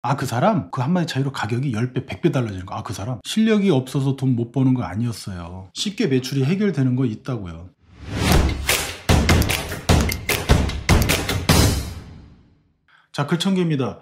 아, 그 사람? 그 한마디 차이로 가격이 10배, 100배 달라지는 거. 아, 그 사람? 실력이 없어서 돈 못 버는 거 아니었어요. 쉽게 매출이 해결되는 거 있다고요. 자, 글청개입니다.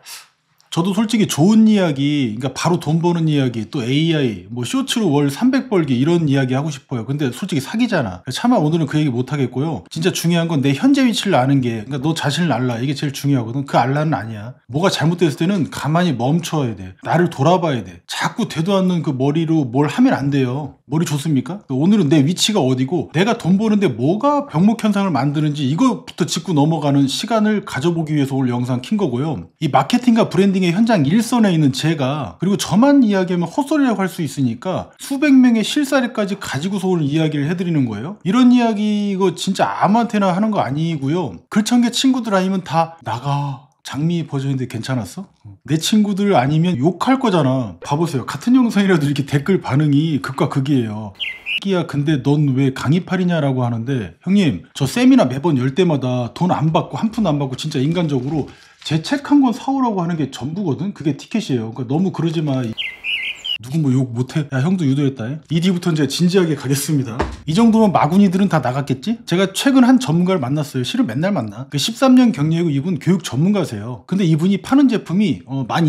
저도 솔직히 좋은 이야기, 그러니까 바로 돈 버는 이야기, 또 AI, 뭐 쇼츠로 월 300 벌기 이런 이야기 하고 싶어요. 근데 솔직히 사기잖아. 차마 오늘은 그 얘기 못 하겠고요. 진짜 중요한 건 내 현재 위치를 아는 게, 그러니까 너 자신을 알라. 이게 제일 중요하거든. 그 알라는 아니야. 뭐가 잘못됐을 때는 가만히 멈춰야 돼. 나를 돌아봐야 돼. 자꾸 되도 않는 그 머리로 뭘 하면 안 돼요. 머리 좋습니까? 오늘은 내 위치가 어디고 내가 돈 버는데 뭐가 병목 현상을 만드는지 이거부터 짚고 넘어가는 시간을 가져보기 위해서 오늘 영상 킨 거고요. 이 마케팅과 브랜딩의 현장 일선에 있는 제가, 그리고 저만 이야기하면 헛소리라고 할 수 있으니까 수백 명의 실사례까지 가지고서 오늘 이야기를 해드리는 거예요. 이런 이야기 이거 진짜 아무한테나 하는 거 아니고요. 글청개 친구들 아니면 다 나가. 장미 버전인데 괜찮았어? 내 친구들 아니면 욕할 거잖아. 봐보세요. 같은 영상이라도 이렇게 댓글 반응이 극과 극이에요. 야, 근데 넌 왜 강의팔이냐라고 하는데, 형님, 저 세미나 매번 열 때마다 돈 안 받고 한 푼 안 받고 진짜 인간적으로 제 책 한 권 사오라고 하는 게 전부거든? 그게 티켓이에요. 그러니까 너무 그러지 마. 누구 뭐 욕 못해? 야, 형도 유도했다. 이 뒤부터 이제 진지하게 가겠습니다. 이 정도면 마구니들은 다 나갔겠지? 제가 최근 한 전문가를 만났어요. 실은 맨날 만나. 13년 경력이고 이분 교육 전문가세요. 근데 이분이 파는 제품이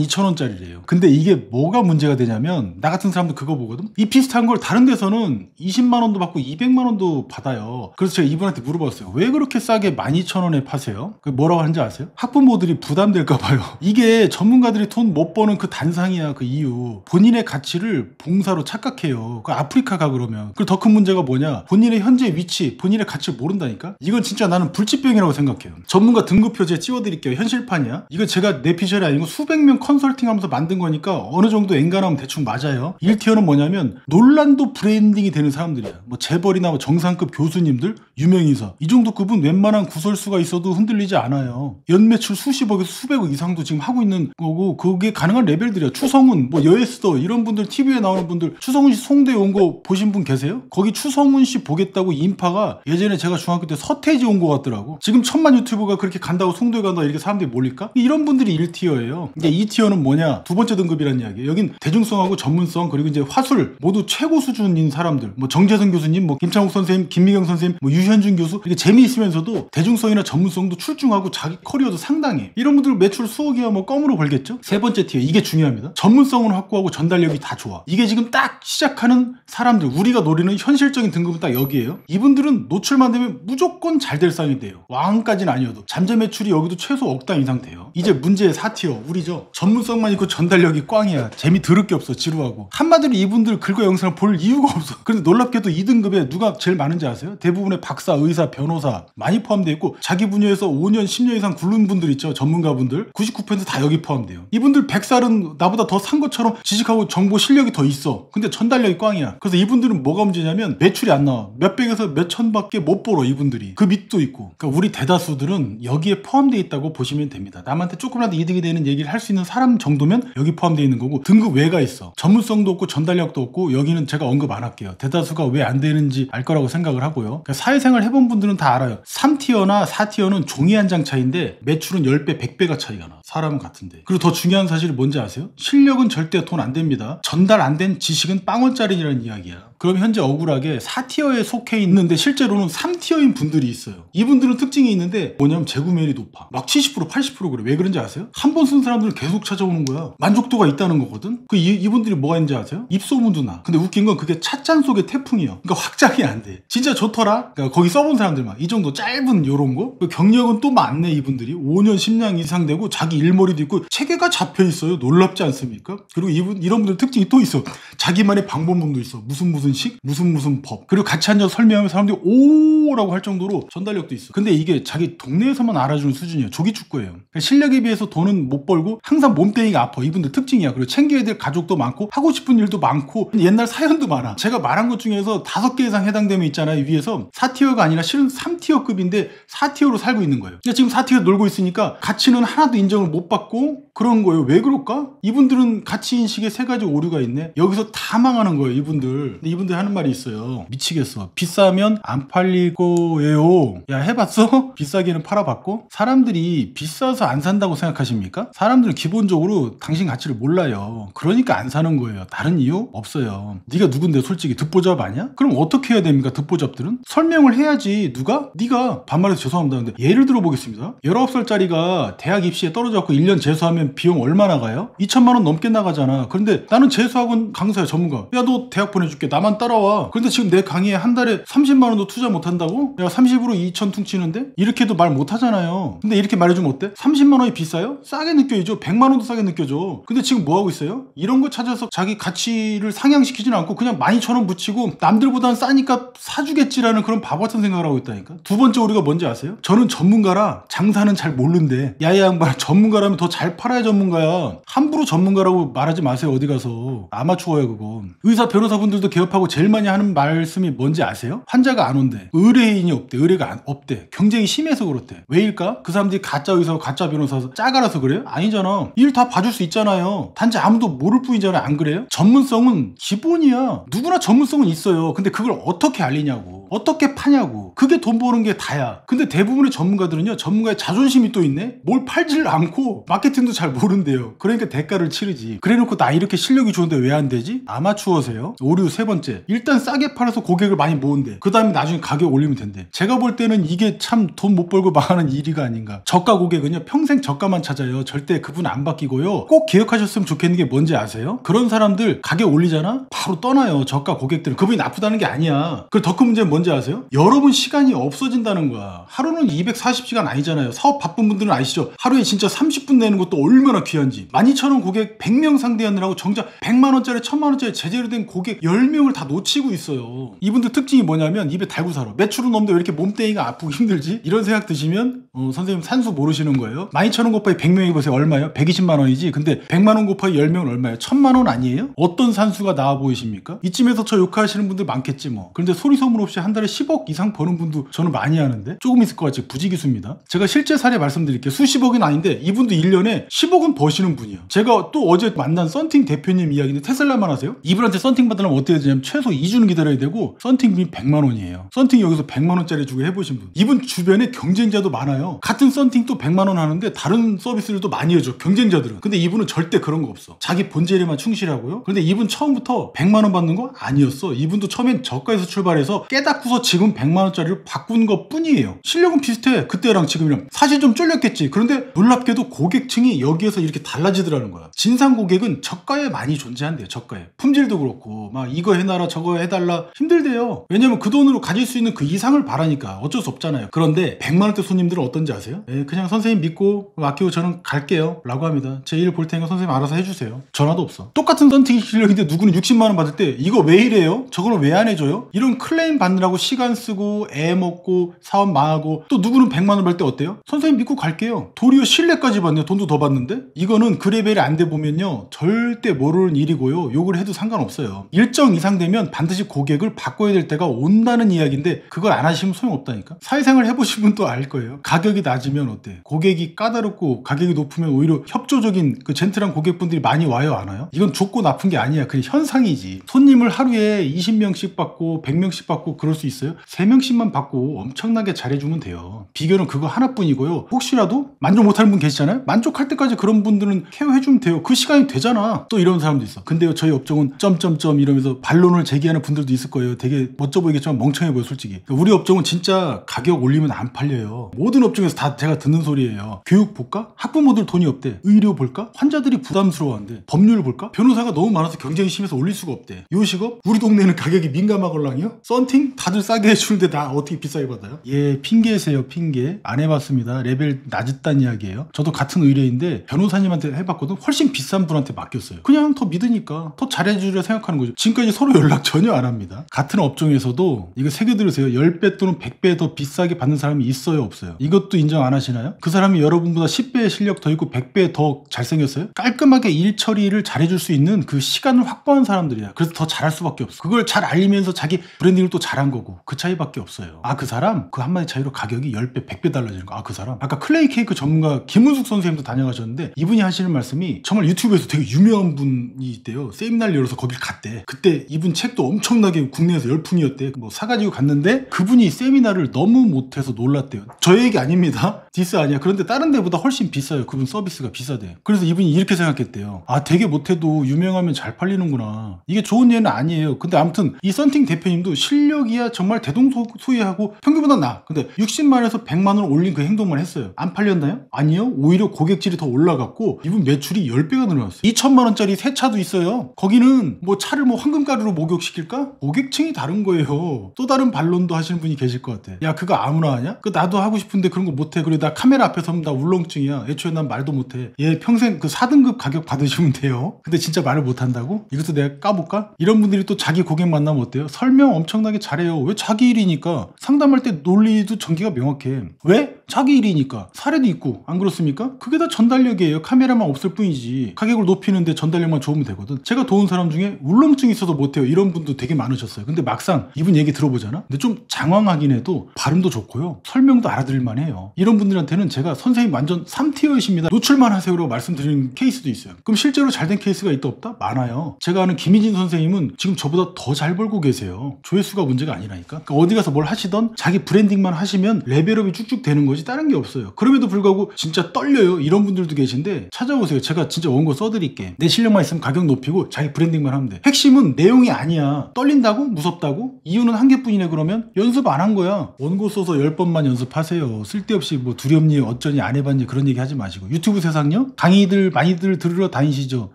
12,000원짜리래요. 근데 이게 뭐가 문제가 되냐면, 나 같은 사람도 그거 보거든? 이 비슷한 걸 다른 데서는 20만 원도 받고 200만 원도 받아요. 그래서 제가 이분한테 물어봤어요. 왜 그렇게 싸게 12,000원에 파세요? 그 뭐라고 하는지 아세요? 학부모들이 부담될까 봐요. 이게 전문가들이 돈 못 버는 그 단상이야. 그 이유. 본인의 가치를 봉사로 착각해요. 그 아프리카 가 그러면. 그리고 더 큰 문제가 뭐냐? 본인의 현재 위치, 본인의 가치를 모른다니까? 이건 진짜 나는 불치병이라고 생각해요. 전문가 등급표제 띄워드릴게요. 현실판이야. 이거 제가 내 피셜이 아니고 수백 명 컨설팅하면서 만든 거니까 어느 정도 엔간하면 대충 맞아요. 1티어는 뭐냐면 논란도 브랜딩이 되는 사람들이야. 뭐 재벌이나 뭐 정상급 교수님들, 유명인사. 이 정도 급은 웬만한 구설수가 있어도 흔들리지 않아요. 연매출 수십억에서 수백억 이상도 지금 하고 있는 거고, 그게 가능한 레벨들이야. 추성훈, 뭐 여에스더 이런 분들, TV에 나오는 분들, 추성훈 씨 송대 온 거 보신 분 계세요? 거기 추성훈 씨 보겠다고 인파가 예전에 제가 중학교 때 서태지 온 거 같더라고. 지금 1000만 유튜버가 그렇게 간다고 송도에 간다 이렇게 사람들이 몰릴까? 이런 분들이 1티어예요. 이제 2티어는 뭐냐? 두 번째 등급이라는 이야기예요. 여긴 대중성하고 전문성, 그리고 이제 화술 모두 최고 수준인 사람들. 뭐 정재선 교수님, 뭐 김창욱 선생님, 김미경 선생님, 뭐 유현준 교수, 이게 재미있으면서도 대중성이나 전문성도 출중하고 자기 커리어도 상당해. 이런 분들 매출 수억이야 뭐 껌으로 벌겠죠? 세 번째 티어, 이게 중요합니다. 전문성은 확고하고 전달력이 다 좋아. 이게 지금 딱 시작하는 사람들, 우리가 노리는 현실적인 등급은 딱 여기에요. 이분들은 노출만 되면 무조건 잘 될 상이 돼요. 왕까지는 아니어도. 잠재 매출이 여기도 최소 억 단 이상 돼요. 이제 문제의 4티어, 우리죠. 전문성만 있고 전달력이 꽝이야. 재미 더럽게 없어. 지루하고. 한마디로 이분들 글과 영상을 볼 이유가 없어. 그런데 놀랍게도 2등급에 누가 제일 많은지 아세요? 대부분의 박사, 의사, 변호사 많이 포함되어 있고, 자기 분야에서 5년, 10년 이상 굴른 분들 있죠. 전문가분들. 99% 다 여기 포함돼요. 이분들 100살은 나보다 더 산 것처럼 지식하고 정보 실력이 더 있어. 근데 전달력이 꽝이야. 그래서 이분들은 뭐가 문제냐면 매출이 안 나와. 몇백에서 몇천밖에 못 벌어 이분들이. 그 밑도 있고. 그러니까 우리 대다수들은 여기에 포함되어 있다고 보시면 됩니다. 남한테 조금이라도 이득이 되는 얘기를 할 수 있는 사람 정도면 여기 포함되어 있는 거고, 등급 외가 있어. 전문성도 없고 전달력도 없고, 여기는 제가 언급 안 할게요. 대다수가 왜 안 되는지 알 거라고 생각을 하고요. 그러니까 사회생활 해본 분들은 다 알아요. 3티어나 4티어는 종이 한 장 차이인데 매출은 10배, 100배가 차이가 나. 사람은 같은데. 그리고 더 중요한 사실이 뭔지 아세요? 실력은 절대 돈 안 됩니다. 전달 안 된 지식은 빵원짜리라는 이야기야. 그럼 현재 억울하게 4티어에 속해 있는데 실제로는 3티어인 분들이 있어요. 이분들은 특징이 있는데 뭐냐면 재구매율이 높아. 막 70%, 80% 그래. 왜 그런지 아세요? 한 번 쓴 사람들은 계속 찾아오는 거야. 만족도가 있다는 거거든. 이분들이 뭐가 있는지 아세요? 입소문도 나. 근데 웃긴 건 그게 찻잔 속의 태풍이야. 그러니까 확장이 안 돼. 진짜 좋더라. 그러니까 거기 써본 사람들만 이 정도 짧은 요런 거. 경력은 또 많네. 이분들이 5년, 10년 이상 되고 자기 일머리도 있고 체계가 잡혀 있어요. 놀랍지 않습니까? 그리고 이런 분들 특징이 또 있어. 자기만의 방법론도 있어. 무슨 식, 무슨 법. 그리고 같이 앉아서 설명하면 사람들이 오라고 할 정도로 전달력도 있어. 근데 이게 자기 동네에서만 알아주는 수준이에요. 조기축구예요. 그러니까 실력에 비해서 돈은 못 벌고 항상 몸뚱이가 아파. 이분들 특징이야. 그리고 챙겨야 될 가족도 많고 하고 싶은 일도 많고 옛날 사연도 많아. 제가 말한 것 중에서 5개 이상 해당되면 있잖아요. 위에서 4티어가 아니라 실은 3티어급인데 4티어로 살고 있는 거예요. 그러니까 지금 4티어 놀고 있으니까 가치는 하나도 인정을 못 받고 그런 거예요. 왜 그럴까? 이분들은 가치인식에 세 가지 오류가 있네. 여기서 다 망하는 거예요, 이분들. 근데 이분들이 하는 말이 있어요. 미치겠어. 비싸면 안 팔릴 거예요. 야, 해봤어? 비싸게는 팔아봤고? 사람들이 비싸서 안 산다고 생각하십니까? 사람들은 기본적으로 당신 가치를 몰라요. 그러니까 안 사는 거예요. 다른 이유 없어요. 네가 누군데 솔직히 듣보잡 아니야? 그럼 어떻게 해야 됩니까? 듣보잡들은? 설명을 해야지. 누가? 네가. 반말해서 죄송합니다. 근데 예를 들어 보겠습니다. 19살짜리가 대학 입시에 떨어져갖고 1년 재수하면 비용 얼마나 가요? 2천만 원 넘게 나가잖아. 그런데 나는 재수학원 강사야, 전문가. 야, 너 대학 보내줄게. 나만 따라와. 그런데 지금 내 강의에 한 달에 30만 원도 투자 못 한다고? 야, 30으로 2천 퉁치는데? 이렇게도 말 못 하잖아요. 근데 이렇게 말해주면 어때? 30만 원이 비싸요? 싸게 느껴지죠. 100만 원도 싸게 느껴져. 근데 지금 뭐 하고 있어요? 이런 거 찾아서 자기 가치를 상향시키지는 않고 그냥 12,000원 붙이고 남들보다는 싸니까 사주겠지라는 그런 바보 같은 생각을 하고 있다니까. 두 번째 오류가 뭔지 아세요? 저는 전문가라 장사는 잘 모르는데. 야이 양반, 전문가라면 더 잘 팔아야 전문가야. 함부로 전문가라고 말하지 마세요. 어디 가서. 아마추어야 그거. 의사 변호사분들도 개업하고 제일 많이 하는 말씀이 뭔지 아세요? 환자가 안 온대. 의뢰인이 없대. 의뢰가 없대. 경쟁이 심해서 그렇대. 왜일까? 그 사람들이 가짜 의사, 가짜 변호사 짜가라서 그래요? 아니잖아. 일 다 봐줄 수 있잖아요. 단지 아무도 모를 뿐이잖아요. 안 그래요? 전문성은 기본이야. 누구나 전문성은 있어요. 근데 그걸 어떻게 알리냐고. 어떻게 파냐고. 그게 돈 버는 게 다야. 근데 대부분의 전문가들은요, 전문가의 자존심이 또 있네? 뭘 팔지를 않고 마케팅도 잘 모른대요. 그러니까 대가를 치르지. 그래놓고 나 이렇게 실력이 좋은데 왜 안 되지? 아마추어세요. 오류 세 번째. 일단 싸게 팔아서 고객을 많이 모은대. 그 다음에 나중에 가격 올리면 된대. 제가 볼 때는 이게 참 돈 못 벌고 망하는 일이가 아닌가. 저가 고객은요, 평생 저가만 찾아요. 절대 그분 안 바뀌고요. 꼭 기억하셨으면 좋겠는 게 뭔지 아세요? 그런 사람들 가격 올리잖아? 바로 떠나요. 저가 고객들은. 그분이 나쁘다는 게 아니야. 그리고 더 큰 문제는 뭔지 아세요? 여러분 시간이 없어진다는 거야. 하루는 240시간 아니잖아요. 사업 바쁜 분들은 아시죠? 하루에 진짜 30분 내는 것도 얼마나 귀한지. 12,000원 고객 100명 상대하느라고 정작 100만원짜리 1000만원짜리 제대로 된 고객 10명을 다 놓치고 있어요. 이분들 특징이 뭐냐면 입에 달고 살아. 매출은 없는데 왜 이렇게 몸뚱이가 아프고 힘들지? 이런 생각 드시면 선생님 산수 모르시는 거예요. 12,000원 곱하기 100명 해보세요. 얼마예요? 120만원이지. 근데 100만원 곱하기 10명은 얼마예요? 1000만원 아니에요? 어떤 산수가 나와 보이십니까? 이쯤에서 저 욕하시는 분들 많겠지 뭐. 그런데 소리 소문 없이 한 달에 10억 이상 버는 분도 저는 많이 하는데 조금 있을 것 같지. 부지기수입니다. 제가 실제 사례 말씀드릴게요. 수십억은 아닌데 이분도 1년에 10억은 버시는 분이에요. 제가 또 어제 만난 썬팅 대표님 이야기인데 테슬라만 하세요? 이분한테 썬팅 받으려면 어떻게 해야 되냐면 최소 2주는 기다려야 되고 썬팅비 100만원이에요. 썬팅 여기서 100만원짜리 주고 해보신 분. 이분 주변에 경쟁자도 많아요. 같은 썬팅 또 100만원 하는데 다른 서비스를 또 많이 해줘. 경쟁자들은. 근데 이분은 절대 그런 거 없어. 자기 본질에만 충실하고요. 그런데 이분 처음부터 100만원 받는 거 아니었어. 이분도 처음엔 저가에서 출발해서 깨닫고서 지금 100만원짜리로 바꾼 것 뿐이에요. 실력은 비슷해. 그때랑 지금이랑. 사실 좀 쫄렸겠지. 그런데 놀랍게도 고객층이 여기에서 이렇게 달라지더라는 거야. 진상 고객은 저가에 많이 존재한대요. 저가에. 품질도 그렇고 막 이거 해놔라 저거 해달라 힘들대요. 왜냐면 그 돈으로 가질 수 있는 그 이상을 바라니까 어쩔 수 없잖아요. 그런데 100만원대 손님들은 어떤지 아세요? 그냥 선생님 믿고 맡기고 저는 갈게요 라고 합니다. 제 일 볼 테니까 선생님 알아서 해주세요. 전화도 없어. 똑같은 썬팅 실력인데 누구는 60만원 받을 때 이거 왜 이래요? 저거는 왜 안 해줘요? 이런 클레임 받느라고 시간 쓰고 애 먹고 사업 망하고 또 누구는 100만원 받을 때 어때요? 선생님 믿고 갈게요. 도리어 신뢰까지 받네요. 돈도 더 받는데? 이거는 그 레벨이 안 돼 보면요 절대 모르는 일이고요. 욕을 해도 상관없어요. 일정 이상 되면 반드시 고객을 바꿔야 될 때가 온다는 이야기인데 그걸 안 하시면 소용없다니까. 사회생활 해보신 분도 알 거예요. 가격이 낮으면 어때? 고객이 까다롭고 가격이 높으면 오히려 협조적인 그 젠틀한 고객분들이 많이 와요 안 와요? 이건 좋고 나쁜 게 아니야. 그냥 현상이지. 손님을 하루에 20명씩 받고 100명씩 받고 그럴 수 있어요? 3명씩만 받고 엄청나게 잘해주면 돼요. 비결은 그거 하나뿐이고요. 혹시라도 만족 못하는 분 계시잖아요? 만족할 때까지 그런 분들은 케어해주면 돼요. 그 시간이 되잖아. 또 이런 사람도 있어. 근데요 저희 업종은 점점점 이러면서 반론을 제기하는 분들도 있을 거예요. 되게 멋져 보이겠지만 멍청해 보여 솔직히. 우리 업종은 진짜 가격 올리면 안 팔려요. 모든 업종에서 다 제가 듣는 소리예요. 교육 볼까? 학부모들 돈이 없대. 의료 볼까? 환자들이 부담스러워한대. 법률 볼까? 변호사가 너무 많아서 경쟁이 심해서 올릴 수가 없대. 요식업? 우리 동네는 가격이 민감하걸랑이요? 썬팅? 다들 싸게 해주는데 나 어떻게 비싸게 받아요? 예, 핑계세요 핑계. 안 해봤습니다. 레벨 낮았단 이야기예요. 저도 같은 의뢰인데 변호사님한테 해봤거든. 훨씬 비싼 분한테 맡겼어요. 그냥 더 믿으니까 더 잘해주려 생각하는 거죠. 지금까지 서로 연락 전혀 안 합니다. 같은 업종에서도 이거 새겨들으세요. 10배 또는 100배 더 비싸게 받는 사람이 있어요 없어요? 이것도 인정 안 하시나요? 그 사람이 여러분보다 10배의 실력 더 있고 100배 더 잘생겼어요? 깔끔하게 일 처리를 잘해줄 수 있는 그 시간을 확보한 사람들이야. 그래서 더 잘할 수밖에 없어. 그걸 잘 알리면서 자기 브랜딩을 또 잘한 거고 그 차이밖에 없어요. 아 그 사람? 그 한마디 차이로 가격이 10배 100배 달라지는 거. 아 그 사람? 아까 클레이 케이크 전문가 김은숙 선생님도 다녀가셨는데 하셨는데 이분이 하시는 말씀이 정말 유튜브에서 되게 유명한 분이 있대요. 세미나를 열어서 거길 갔대. 그때 이분 책도 엄청나게 국내에서 열풍이었대. 뭐 사가지고 갔는데 그분이 세미나를 너무 못해서 놀랐대요. 저 얘기 아닙니다. 디스 아니야. 그런데 다른 데보다 훨씬 비싸요. 그분 서비스가 비싸대. 그래서 이분이 이렇게 생각했대요. 아, 되게 못해도 유명하면 잘 팔리는구나. 이게 좋은 예는 아니에요. 근데 아무튼 이 썬팅 대표님도 실력이야 정말 대동소이하고 평균보다 나아. 근데 60만에서 100만 원 올린 그 행동만 했어요. 안 팔렸나요? 아니요. 오히려 고객질이 더 올라갔고 이분 매출이 10배가 늘어났어요. 2천만 원짜리 새 차도 있어요. 거기는 뭐 차를 뭐 황금가루로 목욕시킬까? 고객층이 다른 거예요. 또 다른 반론도 하시는 분이 계실 것 같아. 야, 그거 아무나 하냐? 그 나도 하고 싶은데 그런 거 못해. 그리고 나 카메라 앞에 서면 나 울렁증이야. 애초에 난 말도 못해. 얘 평생 그 4등급 가격 받으시면 돼요. 근데 진짜 말을 못한다고? 이것도 내가 까볼까? 이런 분들이 또 자기 고객 만나면 어때요? 설명 엄청나게 잘해요. 왜? 자기 일이니까. 상담할 때 논리도 전개가 명확해. 왜? 자기 일이니까. 사례도 있고. 안 그렇습니까? 그게 다 전달력이에요. 카메라만 없을 뿐이지. 가격을 높이는데 전달력만 좋으면 되거든. 제가 도운 사람 중에 울렁증이 있어도 못해요. 이런 분도 되게 많으셨어요. 근데 막상 이분 얘기 들어보잖아? 근데 좀 장황하긴 해도 발음도 좋고요. 설명도 알아들을만 해요. 이런 분들한테는 제가 선생님 완전 3티어이십니다. 노출만 하세요라고 말씀드리는 케이스도 있어요. 그럼 실제로 잘된 케이스가 있다 없다? 많아요. 제가 아는 김희진 선생님은 지금 저보다 더 잘 벌고 계세요. 조회수가 문제가 아니라니까. 그러니까 어디 가서 뭘 하시던 자기 브랜딩만 하시면 레벨업이 쭉쭉 되는 거지 다른 게 없어요. 그럼에도 불구하고 진짜 떨려요. 이런 분들도 계신데 찾아오세요. 제가 진짜 원고 써드릴게. 내 실력만 있으면 가격 높이고 자기 브랜딩만 하면 돼. 핵심은 내용이 아니야. 떨린다고? 무섭다고? 이유는 한 개뿐이네. 그러면 연습 안 한 거야. 원고 써서 10번만 연습하세요. 쓸데없이 뭐 두렵니 어쩌니 안 해봤니 그런 얘기 하지 마시고. 유튜브 세상요? 강의들 많이들 들으러 다니시죠.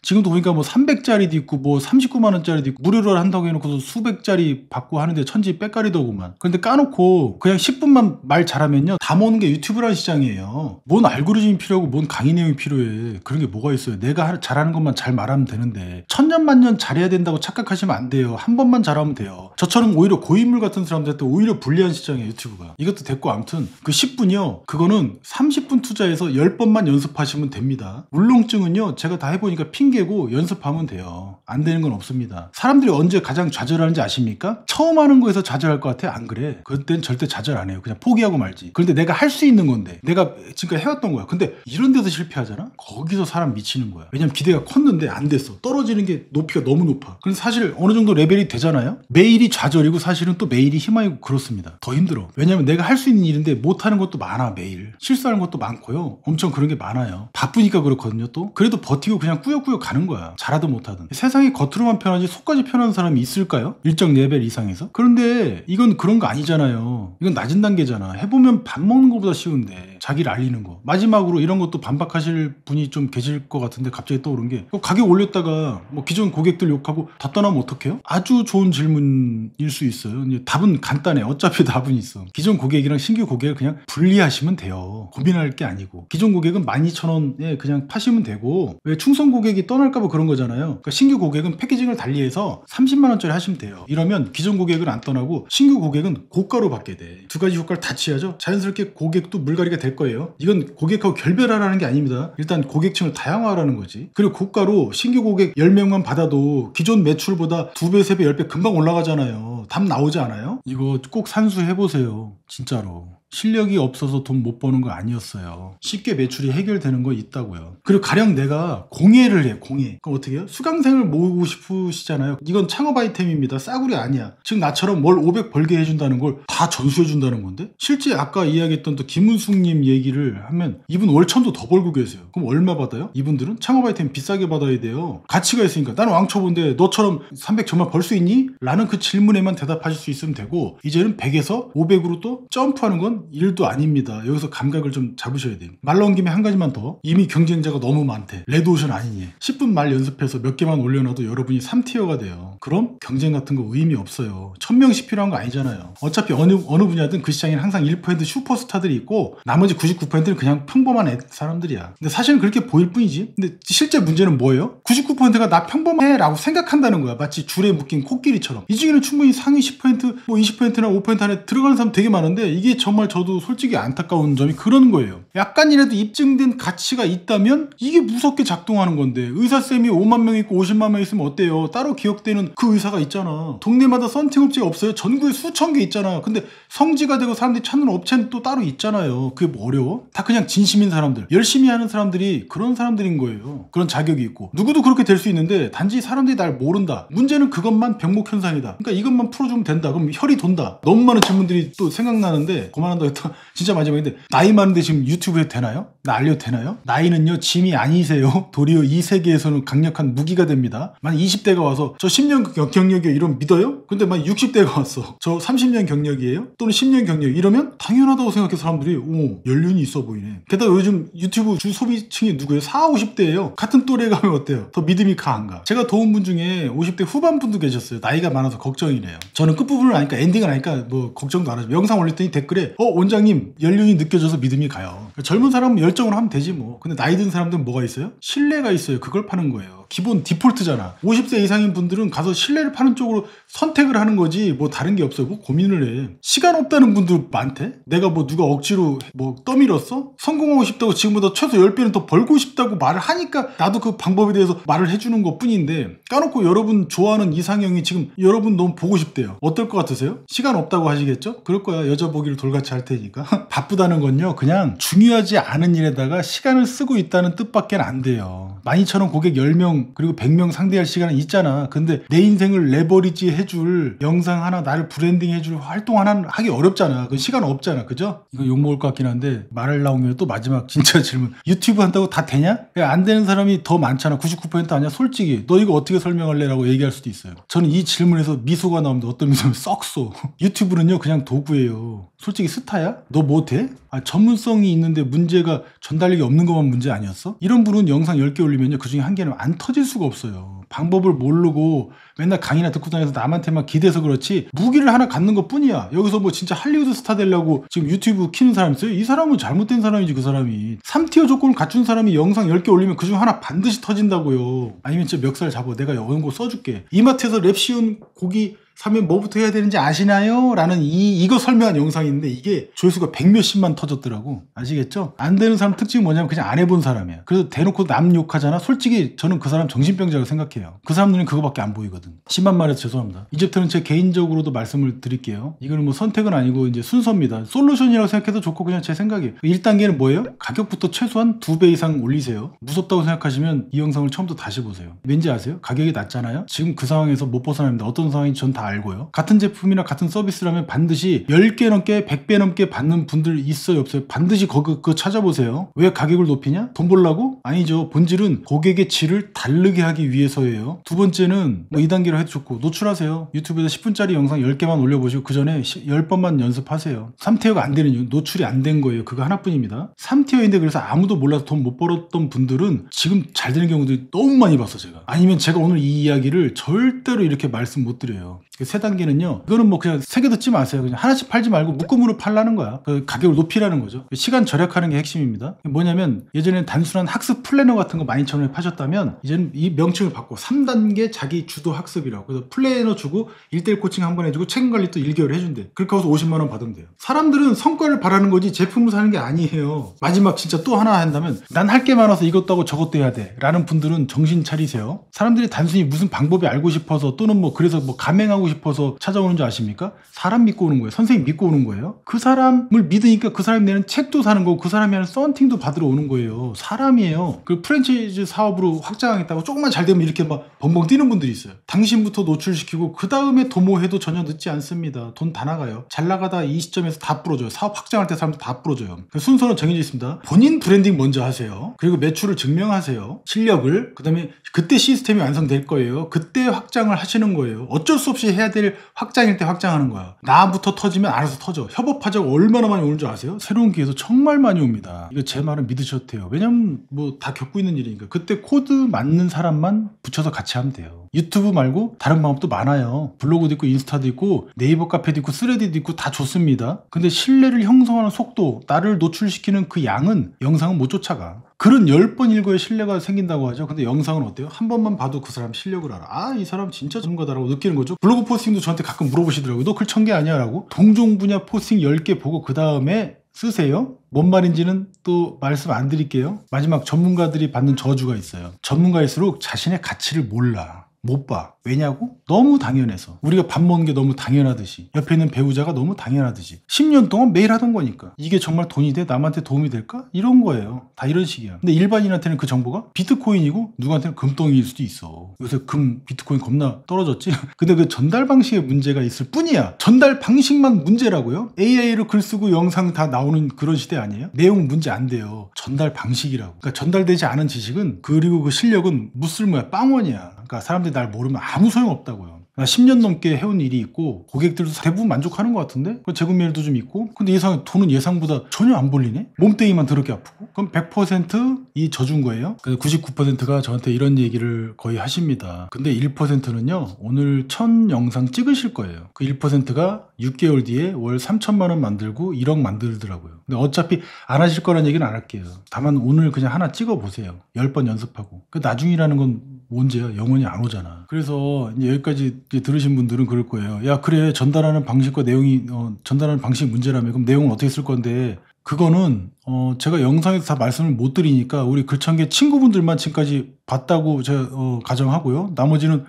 지금도 보니까 뭐 300짜리도 있고 뭐 39만 원짜리도 있고 무료로 한다고 해놓고서 수백짜리 받고 하는데 천지 빽가리더구만. 그런데 까놓고 그냥 10분만 말 잘하면요 다 모으는 게 유튜브라는 시장이에요. 뭔 알고리즘이 필요하고 뭔 강의 내용이 필요해. 그런 게 뭐가 있어요. 내가 잘하는 것만 잘 말하면 되는데 천년만년 잘해야 된다고 착각하시면 안 돼요. 한 번만 잘하면 돼요. 저처럼 오히려 고인물 같은 사람들한테 오히려 불리한 시장이에요. 유튜브가. 이것도 됐고 아무튼 그 10분이요 그거는 30분 투자해서 10번만 연습하시면 됩니다. 울렁증은요 제가 다 해보니까 핑계고 연습하면 돼요. 안 되는 건 없습니다. 사람들이 언제 가장 좌절하는지 아십니까? 처음 하는 거에서 좌절할 것 같아? 안 그래. 그땐 절대 좌절 안 해요. 그냥 포기하고 말지. 그런데 내가 할 수 있는 건데 내가 지금까지 해왔던 거야. 근데 이런 데서 실패하잖아? 거기서 사람 미치는 거야. 왜냐면 기대가 컸는데 안 됐어. 떨어지는 게 높이가 너무 높아. 그래서 사실 어느 정도 레벨이 되잖아요? 매일이 좌절이고 사실은 또 매일이 희망이고 그렇습니다. 더 힘들어. 왜냐면 내가 할 수 있는 일인데 못하는 것도 많아. 매일. 실수하는 것도 많고요. 엄청 그런 게 많아요. 바쁘니까 그렇거든요 또. 그래도 버티고 그냥 꾸역꾸역 가는 거야. 잘하든 못하든. 세상에 겉으로만 편하지 속까지 편한 사람이 있을까요? 일정 레벨 이상에서? 그런데 이건 그런 거 아니잖아요. 이건 낮은 단계잖아. 해보면 밥 먹는 것보다 쉬운데 자기를 알리는 거. 마지막으로 이런 것도 반박하실 분이 좀 계실 것 같은데 갑자기 떠오른 게 가격 올렸다가 뭐 기존 고객들 욕하고 다 떠나면 어떡해요? 아주 좋은 질문일 수 있어요. 답은 간단해. 어차피 답은 있어. 기존 고객이랑 신규 고객을 그냥 분리하시면 돼요. 고민할 게 아니고. 기존 고객은 12,000원에 그냥 파시면 되고 왜 충성 고객이 떠날까봐 그런 거잖아요. 그러니까 신규 고객은 패키징을 달리해서 30만 원짜리 하시면 돼요. 이러면 기존 고객은 안 떠나고 신규 고객은 고가로 받게 돼. 두 가지 효과를 다 취하죠. 자연스럽게 고객도 물갈이가 될 거예요. 이건 고객하고 결별하라는 게 아닙니다. 일단 고객층을 다양화하라는 거지. 그리고 고가로 신규 고객 10명만 받아도 기존 매출보다 2배, 3배, 10배 금방 올라가잖아요. 답 나오지 않아요? 이거 꼭 산수해보세요. 진짜로. 실력이 없어서 돈 못 버는 거 아니었어요. 쉽게 매출이 해결되는 거 있다고요. 그리고 가령 내가 공예를 해, 공예. 그럼 어떻게 해요? 수강생을 모으고 싶으시잖아요. 이건 창업 아이템입니다. 싸구려 아니야. 즉 나처럼 월 500 벌게 해준다는 걸 다 전수해준다는 건데? 실제 아까 이야기했던 또 김은숙님 얘기를 하면 이분 월 1000도 더 벌고 계세요. 그럼 얼마 받아요? 이분들은 창업 아이템 비싸게 받아야 돼요. 가치가 있으니까. 나는 왕초보인데 너처럼 300 정말 벌 수 있니? 라는 그 질문에만 대답하실 수 있으면 되고 이제는 100에서 500으로 또 점프하는 건 일도 아닙니다. 여기서 감각을 좀 잡으셔야 돼요. 말 나온 김에 한 가지만 더. 이미 경쟁자가 너무 많대. 레드오션 아니니. 10분 말 연습해서 몇 개만 올려놔도 여러분이 3티어가 돼요. 그럼 경쟁 같은 거 의미 없어요. 1000명씩 필요한 거 아니잖아요. 어차피 어느 분야든 그 시장에는 항상 1% 슈퍼스타들이 있고 나머지 99%는 그냥 평범한 사람들이야. 근데 사실은 그렇게 보일 뿐이지. 근데 실제 문제는 뭐예요? 99%가 나 평범해 라고 생각한다는 거야. 마치 줄에 묶인 코끼리처럼. 이 중에는 충분히 상위 10%, 뭐 20%나 5% 안에 들어가는 사람 되게 많은데 이게 정말 저도 솔직히 안타까운 점이 그런 거예요. 약간이라도 입증된 가치가 있다면 이게 무섭게 작동하는 건데, 의사쌤이 5만 명 있고 50만 명 있으면 어때요? 따로 기억되는 그 의사가 있잖아. 동네마다 썬팅업체가 없어요? 전국에 수천 개 있잖아. 근데 성지가 되고 사람들이 찾는 업체는 또 따로 있잖아요. 그게 뭐 어려워? 다 그냥 진심인 사람들, 열심히 하는 사람들이 그런 사람들인 거예요. 그런 자격이 있고. 누구도 그렇게 될 수 있는데 단지 사람들이 날 모른다. 문제는 그것만 병목 현상이다. 그러니까 이것만 풀어주면 된다. 그럼 혈이 돈다. 너무 많은 질문들이 또 생각나는데 그만한다고 했다. 진짜 마지막인데, 나이 많은데 지금 유튜브에 되나요? 나 알려도 되나요? 나이는요 짐이 아니세요. 도리어 이 세계에서는 강력한 무기가 됩니다. 만약 20대가 와서 저 10년 경력이에요 이러면 믿어요? 근데 만약 60대가 왔어, 저 30년 경력이에요? 또는 10년 경력 이러면 당연하다고 생각해. 사람들이 오, 연륜이 있어 보이네. 게다가 요즘 유튜브 주 소비층이 누구예요? 40, 50대예요. 같은 또래 가면 어때요? 더 믿음이 가 안 가? 제가 도운 분 중에 50대 후반 분도 계셨어요. 나이가 많아서 걱정이래요. 저는 끝부분을 아니까, 엔딩을 아니까 뭐 걱정도 안 하죠. 영상 올렸더니 댓글에 원장님 연륜이 느껴져서 믿음이 가요. 젊은 사람은 열정을 하면 되지 뭐. 근데 나이 든 사람들은 뭐가 있어요? 신뢰가 있어요. 그걸 파는 거예요. 기본 디폴트잖아. 50세 이상인 분들은 가서 신뢰를 파는 쪽으로 선택을 하는 거지 뭐 다른 게 없어요. 뭐 고민을 해. 시간 없다는 분들 많대. 내가 뭐 누가 억지로 뭐 떠밀었어? 성공하고 싶다고 지금보다 최소 10배는 더 벌고 싶다고 말을 하니까 나도 그 방법에 대해서 말을 해주는 것 뿐인데, 까놓고 여러분 좋아하는 이상형이 지금 여러분 너무 보고 싶대요. 어떨 것 같으세요? 시간 없다고 하시겠죠? 그럴 거야. 여자 보기를 돌같이 할 테니까. 바쁘다는 건요 그냥 중요하지 않은 일에다가 시간을 쓰고 있다는 뜻밖에 안 돼요. 12,000원 고객 10명 그리고 100명 상대할 시간은 있잖아. 근데 내 인생을 레버리지 해줄 영상 하나, 나를 브랜딩 해줄 활동 하나 하기 어렵잖아. 그 시간 없잖아. 그죠? 이거 욕먹을 것 같긴 한데 말을 나오면 또 마지막 진짜 질문. 유튜브 한다고 다 되냐? 안 되는 사람이 더 많잖아. 99% 아니야? 솔직히 너 이거 어떻게 설명할래? 라고 얘기할 수도 있어요. 저는 이 질문에서 미소가 나오는데 어떤 미소면 썩소. 유튜브는요 그냥 도구예요. 솔직히 스타야? 너 못해? 전문성이 있는데 문제가 전달력이 없는 것만 문제 아니었어? 이런 분은 영상 10개 올리면요 그 중에 한 개는 안 터질 수가 없어요. 방법을 모르고 맨날 강의나 듣고 다녀서 남한테만 기대서 그렇지 무기를 하나 갖는 것 뿐이야. 여기서 뭐 진짜 할리우드 스타 되려고 지금 유튜브 키는 사람 있어요? 이 사람은 잘못된 사람이지. 그 사람이 3티어 조건을 갖춘 사람이 영상 10개 올리면 그 중 하나 반드시 터진다고요. 아니면 진짜 멱살 잡아. 내가 연고 써줄게. 이마트에서 랩 씌운 고기 사면 뭐부터 해야 되는지 아시나요? 라는 이거 설명한 영상인데 이게 조회수가 100몇십만 터졌더라고. 아시겠죠? 안 되는 사람 특징이 뭐냐면 그냥 안 해본 사람이야. 그래서 대놓고 남 욕하잖아. 솔직히 저는 그 사람 정신병자라고 생각해요. 그 사람 눈에 그거밖에 안 보이거든. 심한 말해서 죄송합니다. 이제부터는 제 개인적으로도 말씀을 드릴게요. 이거는 뭐 선택은 아니고 이제 순서입니다. 솔루션이라고 생각해도 좋고 그냥 제 생각이에요. 1단계는 뭐예요? 가격부터 최소한 2배 이상 올리세요. 무섭다고 생각하시면 이 영상을 처음부터 다시 보세요. 왠지 아세요? 가격이 낮잖아요? 지금 그 상황에서 못 벗어납니다. 어떤 상황인지 전 다 알고요. 같은 제품이나 같은 서비스라면 반드시 10개 넘게 100배 넘게 받는 분들 있어요 없어요? 반드시 그거 찾아보세요. 왜 가격을 높이냐? 돈 벌라고? 아니죠. 본질은 고객의 질을 다르게 하기 위해서예요. 두 번째는 뭐 2단계로 해도 좋고 노출하세요. 유튜브에서 10분짜리 영상 10개만 올려보시고 그 전에 10번만 연습하세요. 3티어가 안 되는 이유, 노출이 안 된 거예요. 그거 하나뿐입니다. 3티어인데 그래서 아무도 몰라서 돈 못 벌었던 분들은 지금 잘 되는 경우들이 너무 많이 봤어 제가. 아니면 제가 오늘 이 이야기를 절대로 이렇게 말씀 못 드려요. 세 단계는요. 이거는 뭐 그냥 세 개 듣지 마세요. 그냥 하나씩 팔지 말고 묶음으로 팔라는 거야. 그 가격을 높이라는 거죠. 시간 절약하는 게 핵심입니다. 뭐냐면 예전에는 단순한 학습 플래너 같은 거 12,000원에 파셨다면 이제는 이 명칭을 바꿔 3단계 자기 주도 학습이라고. 그래서 플래너 주고 1:1 코칭 한 번 해주고 책임 관리 또 1개월 해준대. 그렇게 해서 50만 원 받으면 돼요. 사람들은 성과를 바라는 거지 제품을 사는 게 아니에요. 마지막 진짜 또 하나 한다면 난 할 게 많아서 이것도 하고 저것도 해야 돼 라는 분들은 정신 차리세요. 사람들이 단순히 무슨 방법이 알고 싶어서 또는 뭐 그래서 뭐 감행하고 싶어서 찾아오는 줄 아십니까? 사람 믿고 오는 거예요. 선생님 믿고 오는 거예요. 그 사람을 믿으니까 그 사람이 내는 책도 사는 거고 그 사람이 하는 썬팅도 받으러 오는 거예요. 사람이에요. 그 프랜차이즈 사업으로 확장하겠다고 조금만 잘 되면 이렇게 막 벙벙 뛰는 분들이 있어요. 당신부터 노출시키고 그 다음에 도모해도 전혀 늦지 않습니다. 돈 다 나가요. 잘 나가다 이 시점에서 다 부러져요. 사업 확장할 때 사람들 다 부러져요. 순서는 정해져 있습니다. 본인 브랜딩 먼저 하세요. 그리고 매출을 증명하세요. 실력을. 그 다음에 그때 시스템이 완성될 거예요. 그때 확장을 하시는 거예요. 어쩔 수 없이 해야 될 확장일 때 확장하는 거야. 나부터 터지면 알아서 터져. 협업하자고 얼마나 많이 오는 줄 아세요? 새로운 기회도 정말 많이 옵니다. 이거 제 말은 믿으셔도 돼요. 왜냐면 뭐 다 겪고 있는 일이니까. 그때 코드 맞는 사람만 붙여서 같이 하면 돼요. 유튜브 말고 다른 방법도 많아요. 블로그도 있고 인스타도 있고 네이버 카페도 있고 스레디도 있고 다 좋습니다. 근데 신뢰를 형성하는 속도, 나를 노출시키는 그 양은 영상은 못 쫓아가. 글은 10번 읽어야 신뢰가 생긴다고 하죠. 근데 영상은 어때요? 한 번만 봐도 그 사람 실력을 알아. 아, 이 사람 진짜 전문가다라고 느끼는 거죠. 블로그 포스팅도 저한테 가끔 물어보시더라고요. 너 글 1000개 아니야? 라고. 동종 분야 포스팅 10개 보고 그 다음에 쓰세요. 뭔 말인지는 또 말씀 안 드릴게요. 마지막, 전문가들이 받는 저주가 있어요. 전문가일수록 자신의 가치를 몰라. 못 봐. 왜냐고? 너무 당연해서. 우리가 밥 먹는 게 너무 당연하듯이, 옆에 있는 배우자가 너무 당연하듯이 10년 동안 매일 하던 거니까 이게 정말 돈이 돼? 남한테 도움이 될까? 이런 거예요. 다 이런 식이야. 근데 일반인한테는 그 정보가 비트코인이고 누구한테는 금덩이일 수도 있어. 요새 비트코인 겁나 떨어졌지? 근데 그 전달 방식에 문제가 있을 뿐이야. 전달 방식만 문제라고요? AI로 글 쓰고 영상 다 나오는 그런 시대 아니에요? 내용 문제 안 돼요. 전달 방식이라고. 그러니까 전달되지 않은 지식은, 그리고 그 실력은 무쓸모야. 빵원이야. 그러니까 사람들이 날 모르면 아무 소용없다고요. 10년 넘게 해온 일이 있고 고객들도 대부분 만족하는 것 같은데, 재구매율도 좀 있고, 근데 돈은 예상보다 전혀 안 벌리네? 몸뚱이만 더럽게 아프고. 그럼 100%이 저준 거예요. 99%가 저한테 이런 얘기를 거의 하십니다. 근데 1%는요 오늘 1000 영상 찍으실 거예요. 그 1%가 6개월 뒤에 월 3천만 원 만들고 1억 만들더라고요. 근데 어차피 안 하실 거란 얘기는 안 할게요. 다만 오늘 그냥 하나 찍어 보세요. 10번 연습하고. 그 나중이라는 건 언제야? 영원히 안 오잖아. 그래서 이제 여기까지 들으신 분들은 그럴 거예요. 야, 그래, 전달하는 방식과 내용이 전달하는 방식 문제라며. 그럼 내용은 어떻게 쓸 건데? 그거는 제가 영상에서 다 말씀을 못 드리니까 우리 글창계 친구분들만 지금까지 봤다고 제가 가정하고요. 나머지는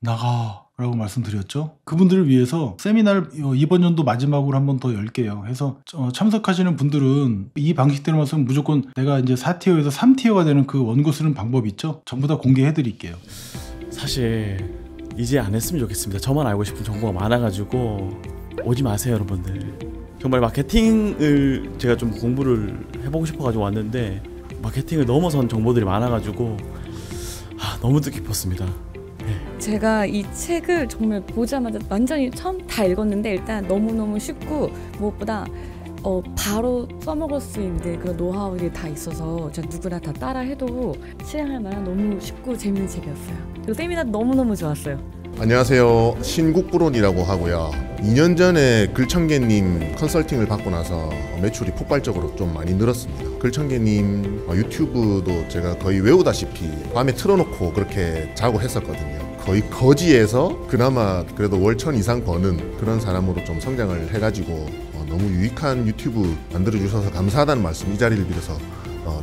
나가라고 말씀드렸죠. 그분들을 위해서 세미나를 이번 연도 마지막으로 한 번 더 열게요. 해서 참석하시는 분들은 이 방식대로만 쓰면 무조건 내가 이제 4티어에서 3티어가 되는 그 원고 쓰는 방법 있죠? 전부 다 공개해 드릴게요. 사실 이제 안 했으면 좋겠습니다. 저만 알고 싶은 정보가 많아가지고 오지 마세요, 여러분들. 정말 마케팅을 제가 좀 공부를 해보고 싶어가지고 왔는데 마케팅을 넘어선 정보들이 많아가지고 너무 뜻깊었습니다. 제가 이 책을 정말 보자마자 완전히 처음 다 읽었는데, 일단 너무너무 쉽고 무엇보다 바로 써먹을 수 있는 그런 노하우들이 다 있어서 누구나 다 따라해도 실행할 만한 너무 쉽고 재밌는 책이었어요. 그리고 세미나 너무너무 좋았어요. 안녕하세요. 신국부론이라고 하고요. 2년 전에 글청개님 컨설팅을 받고 나서 매출이 폭발적으로 좀 많이 늘었습니다. 글청개님 유튜브도 제가 거의 외우다시피 밤에 틀어놓고 그렇게 자고 했었거든요. 거의 거지에서 그나마 그래도 월 1000 이상 버는 그런 사람으로 좀 성장을 해가지고 너무 유익한 유튜브 만들어주셔서 감사하다는 말씀 이 자리를 빌어서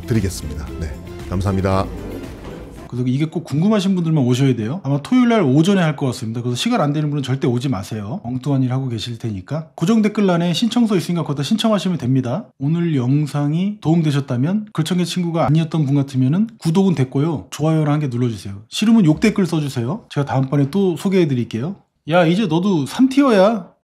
드리겠습니다. 네, 감사합니다. 그래서 이게 꼭 궁금하신 분들만 오셔야 돼요. 아마 토요일날 오전에 할 것 같습니다. 그래서 시간 안 되는 분은 절대 오지 마세요. 엉뚱한 일 하고 계실 테니까. 고정 댓글란에 신청서 있으니까 거기다 신청하시면 됩니다. 오늘 영상이 도움되셨다면, 글청개 친구가 아니었던 분 같으면 구독은 됐고요, 좋아요를 한 개 눌러주세요. 싫으면 욕 댓글 써주세요. 제가 다음번에 또 소개해드릴게요. 야, 이제 너도 3티어야.